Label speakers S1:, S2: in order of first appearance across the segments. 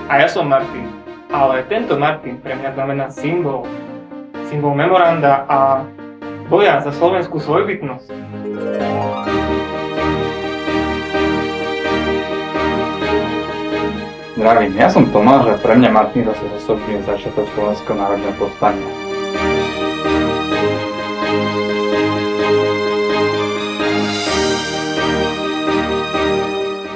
S1: A ja som Martin. Ale tento Martin pre mňa znamená symbol memoranda a boja za slovenskú svojbytnosť.
S2: Zdravím, ja som Tomáš a pre mňa Martin zase zosobňuje začiatok Slovenského národného povstania.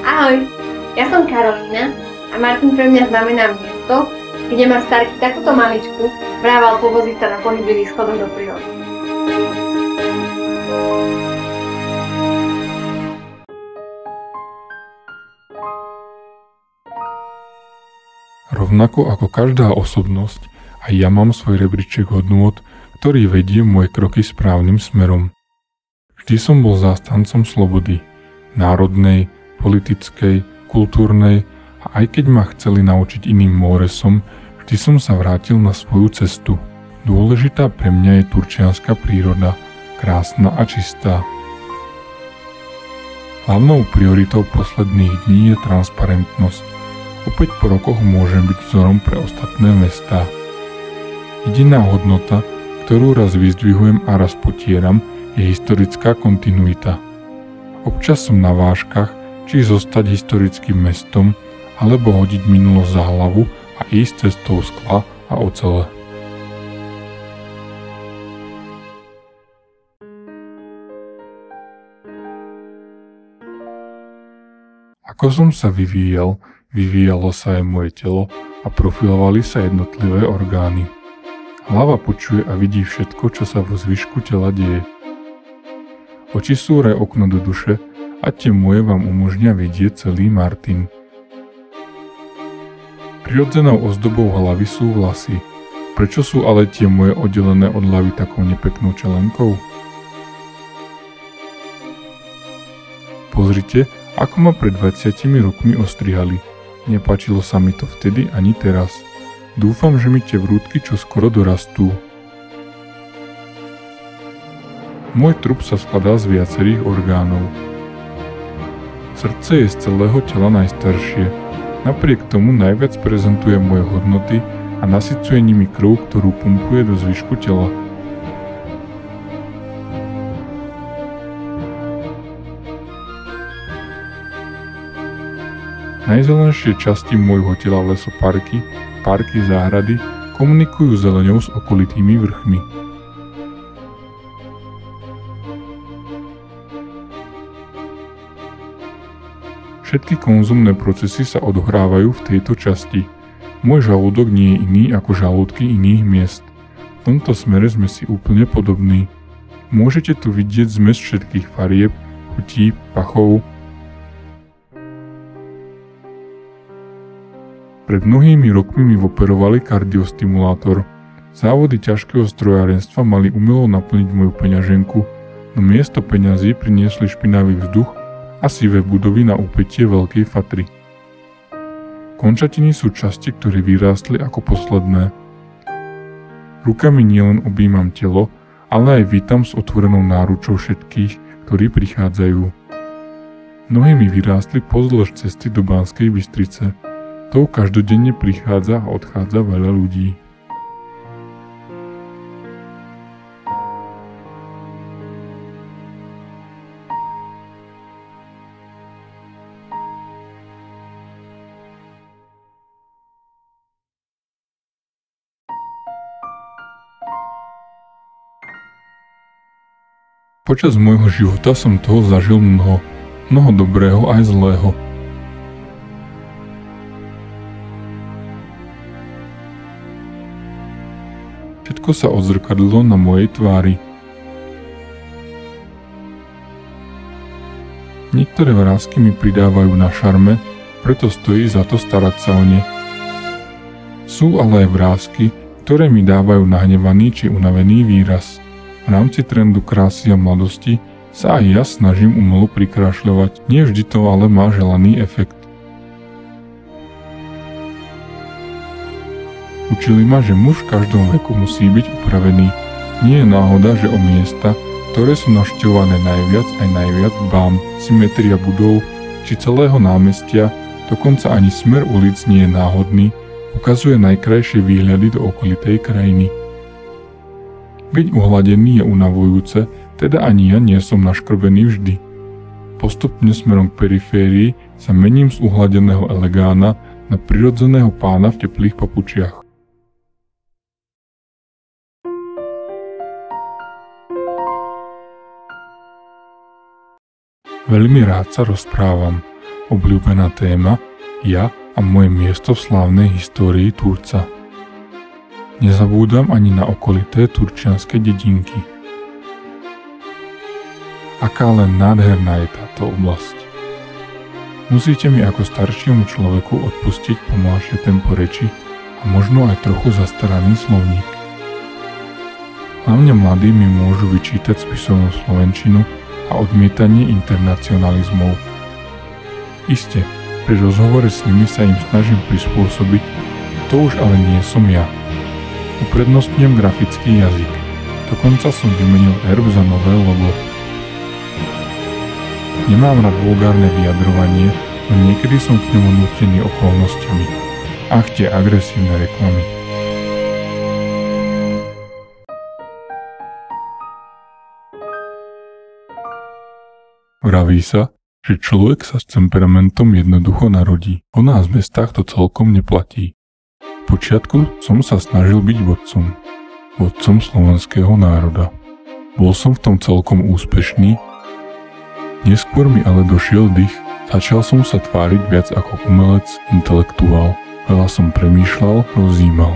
S3: Ahoj, ja som Karolína a Martin pre mňa znamená miesto, kde ma starky takúto maličku vrával povoziť sa na pohyblivých schodoch do prírody.
S4: Rovnako ako každá osobnosť, aj ja mám svoj rebríček hodnôt, ktorý vedie moje kroky správnym smerom. Vždy som bol zástancom slobody, národnej, politickej, kultúrnej a aj keď ma chceli naučiť iným móresom, vždy som sa vrátil na svoju cestu. Dôležitá pre mňa je turčianska príroda, krásna a čistá. Hlavnou prioritou posledných dní je transparentnosť. Opäť po rokoch môžem byť vzorom pre ostatné mestá. Jediná hodnota, ktorú raz vyzdvihujem a raz potieram, je historická kontinuita. Občas som na vážkach, či zostať historickým mestom, alebo hodiť minulosť za hlavu a ísť cestou skla a ocele. Ako som sa vyvíjalo sa aj moje telo a profilovali sa jednotlivé orgány. Hlava počuje a vidí všetko, čo sa vo zvyšku tela deje. Oči sú vraj okno do duše a tie moje vám umožnia vidieť celý Martin. Prirodzenou ozdobou hlavy sú vlasy. Prečo sú ale tie moje oddelené od hlavy takou nepeknou čelenkou? Pozrite, ako ma pred 20 rokmi ostrihali. Nepáčilo sa mi to vtedy ani teraz. Dúfam, že mi tie vrútky čoskoro dorastú. Môj trup sa skladá z viacerých orgánov. Srdce je z celého tela najstaršie. Napriek tomu najviac prezentuje moje hodnoty a nasycuje nimi krv, ktorú pumpuje do zvyšku tela. Najzelenšie časti môjho tela lesoparky, parky, záhrady komunikujú zeleňou s okolitými vrchmi. Všetky konzumné procesy sa odohrávajú v tejto časti. Môj žalúdok nie je iný ako žalúdky iných miest. V tomto smere sme si úplne podobní. Môžete tu vidieť zmes všetkých farieb, chutí, pachov. Pred mnohými rokmi mi operovali kardiostimulátor. Závody ťažkého strojárenstva mali umelo naplniť moju peňaženku, no miesto peňazí priniesli špinavý vzduch a sivé budovy na úpätie veľkej fatry. Končatiny sú časti, ktoré vyrástli ako posledné. Rukami nielen objímam telo, ale aj vítam s otvorenou náručou všetkých, ktorí prichádzajú. Nohy mi vyrástli pozdĺž cesty do Banskej Bystrice. Tou každodenne prichádza a odchádza veľa ľudí. Počas môjho života som toho zažil mnoho dobrého aj zlého. Všetko sa odzrkadlilo na mojej tvári. Niektoré vrásky mi pridávajú na šarme, preto stojí za to starať sa o ne. Sú ale aj vrásky, ktoré mi dávajú nahnevaný či unavený výraz. V rámci trendu krásy a mladosti sa aj ja snažím umelo prikrášľovať, nie vždy to ale má želaný efekt. Učili ma, že muž v každom veku musí byť upravený. Nie je náhoda, že o miesta, ktoré sú navštevované najviac aj najviac dbám, symetria budov či celého námestia, dokonca ani smer ulic nie je náhodný, ukazuje najkrajšie výhľady do okolitej krajiny. Byť uhladený je unavujúce, teda ani ja nie som naškrbený vždy. Postupne smerom k periférii sa mením z uhladeného elegána na prirodzeného pána v teplých papučiach. Veľmi rád sa rozprávam. Obľúbená téma, ja a moje miesto v slávnej histórii Turca. Nezabúdam ani na okolité turčianske dedinky. Aká len nádherná je táto oblasť. Musíte mi ako staršiemu človeku odpustiť pomalšie tempo reči a možno aj trochu zastaraný slovník. Hlavne mladí mi môžu vyčítať spisovnú slovenčinu a odmietanie internacionalizmov. Isté, pri rozhovore s nimi sa im snažím prispôsobiť, to už ale nie som ja. Uprednostňujem grafický jazyk, dokonca som vymenil erb za nové logo. Nemám rád vulgárne vyjadrovanie, no niekedy som k ňomu nútený okolnostiami. Ach, tie agresívne reklamy. Vraví sa, že človek sa s temperamentom jednoducho narodí. O nás v mestách to celkom neplatí. V počiatku som sa snažil byť vodcom slovenského národa. Bol som v tom celkom úspešný. Neskôr mi ale došiel dých, začal som sa tváriť viac ako umelec, intelektuál. Veľa som premýšľal, rozjímal.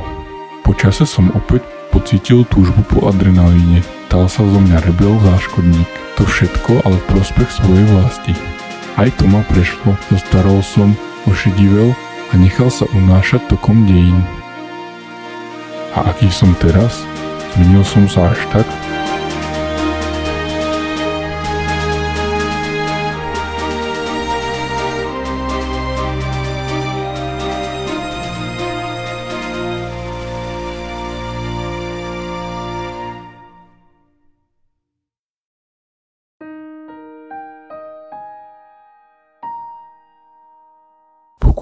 S4: Po čase som opäť pocítil túžbu po adrenalíne. Stal sa zo mňa rebel, záškodník. To všetko ale v prospech svojej vlasti. Aj to ma prešlo, zostarol som, ošedivel a nechal sa unášať tokom dejín. A aký som teraz? Zmenil som sa až tak?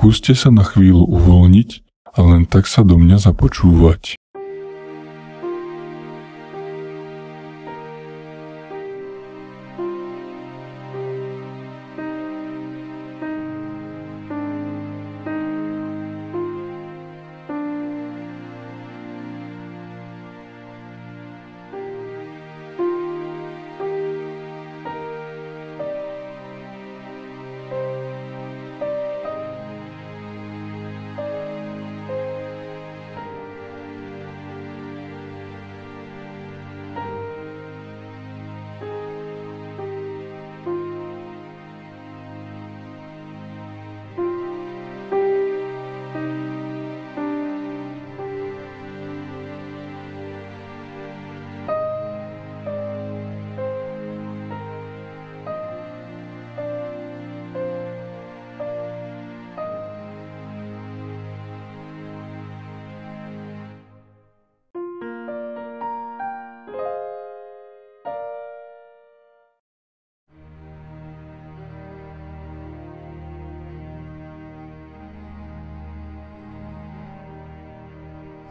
S4: Skúste sa na chvíľu uvoľniť a len tak sa do mňa započúvať.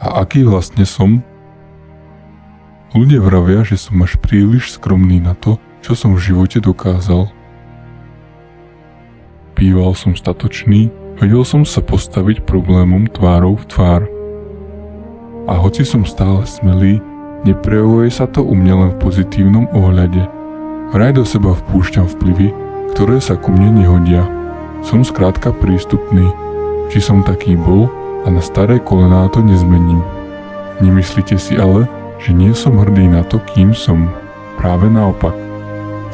S4: A aký vlastne som? Ľudia vravia, že som až príliš skromný na to, čo som v živote dokázal. Býval som statočný, vedel som sa postaviť problémom tvárou v tvár. A hoci som stále smelý, neprejavuje sa to u mňa len v pozitívnom ohľade. Vraj do seba vpúšťam vplyvy, ktoré sa ku mne nehodia. Som skrátka prístupný. Či som taký bol, a na staré kolená to nezmením. Nemyslíte si ale, že nie som hrdý na to, kým som. Práve naopak.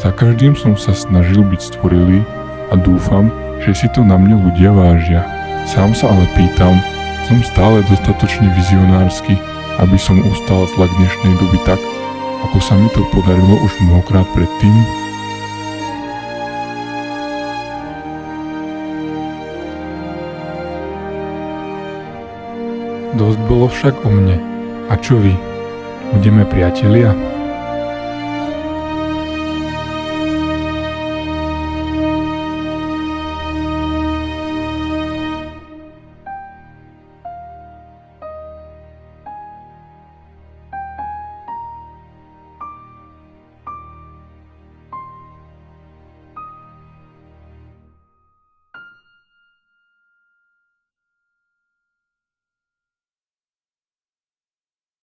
S4: Za každým som sa snažil byť stvorilý a dúfam, že si to na mne ľudia vážia. Sám sa ale pýtam, som stále dostatočne vizionársky, aby som ustal tlak dnešnej doby tak, ako sa mi to podarilo už mnohokrát predtým? Dosť bolo však o mne. A čo vy? Budeme priatelia?